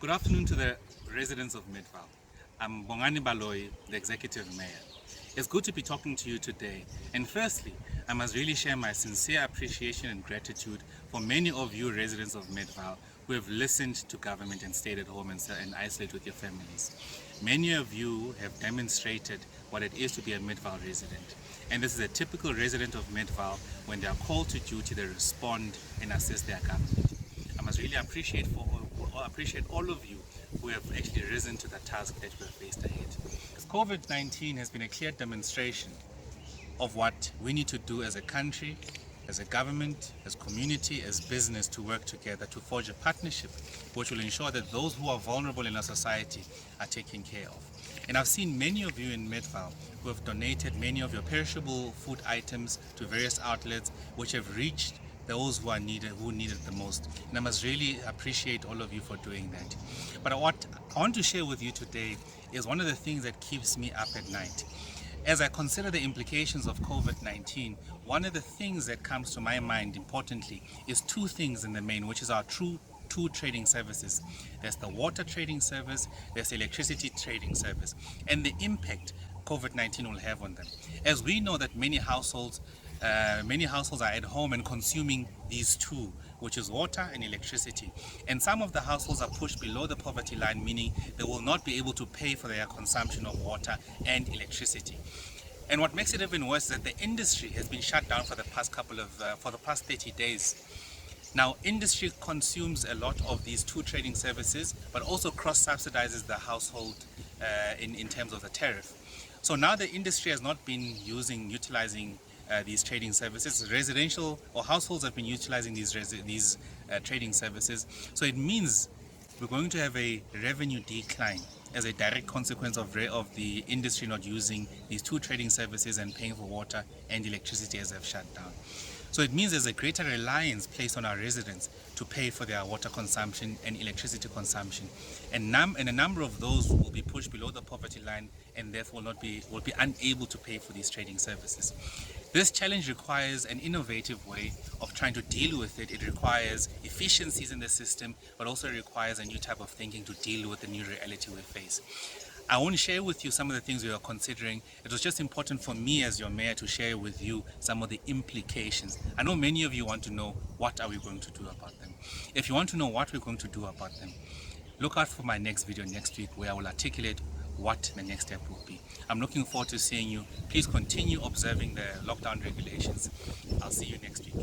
Good afternoon to the residents of Midvaal. I'm Bongani Baloyi, the Executive Mayor. It's good to be talking to you today. And firstly, I must really share my sincere appreciation and gratitude for many of you residents of Midvaal who have listened to government and stayed at home and isolate with your families. Many of you have demonstrated what it is to be a Midvaal resident. And this is a typical resident of Midvaal. When they are called to duty, they respond and assist their government. I must really appreciate all of you who have actually risen to the task that we have faced ahead. COVID-19 has been a clear demonstration of what we need to do as a country, as a government, as community, as business to work together to forge a partnership which will ensure that those who are vulnerable in our society are taken care of. And I've seen many of you in Midvaal who have donated many of your perishable food items to various outlets which have reached those who need it the most. And I must really appreciate all of you for doing that. But what I want to share with you today is one of the things that keeps me up at night. As I consider the implications of COVID-19, one of the things that comes to my mind importantly is two things in the main, which is our two trading services. There's the water trading service, there's the electricity trading service, and the impact COVID-19 will have on them. As we know that many households are at home and consuming these two, which is water and electricity. And some of the households are pushed below the poverty line, meaning they will not be able to pay for their consumption of water and electricity. And what makes it even worse is that the industry has been shut down for the past 30 days. Now, industry consumes a lot of these two trading services, but also cross-subsidizes the household in terms of the tariff. So now the industry has not been utilizing these trading services. Residential or households have been utilizing these trading services. So it means we're going to have a revenue decline as a direct consequence of the industry not using these two trading services and paying for water and electricity as they've shut down. So it means there's a greater reliance placed on our residents to pay for their water consumption and electricity consumption. And a number of those will be pushed below the poverty line and therefore will be unable to pay for these trading services. This challenge requires an innovative way of trying to deal with it. It requires efficiencies in the system, but also requires a new type of thinking to deal with the new reality we face. I want to share with you some of the things we are considering. It was just important for me as your mayor to share with you some of the implications. I know many of you want to know what are we going to do about them. If you want to know what we're going to do about them, look out for my next video next week where I will articulate what the next step will be. I'm looking forward to seeing you. Please continue observing the lockdown regulations. I'll see you next week.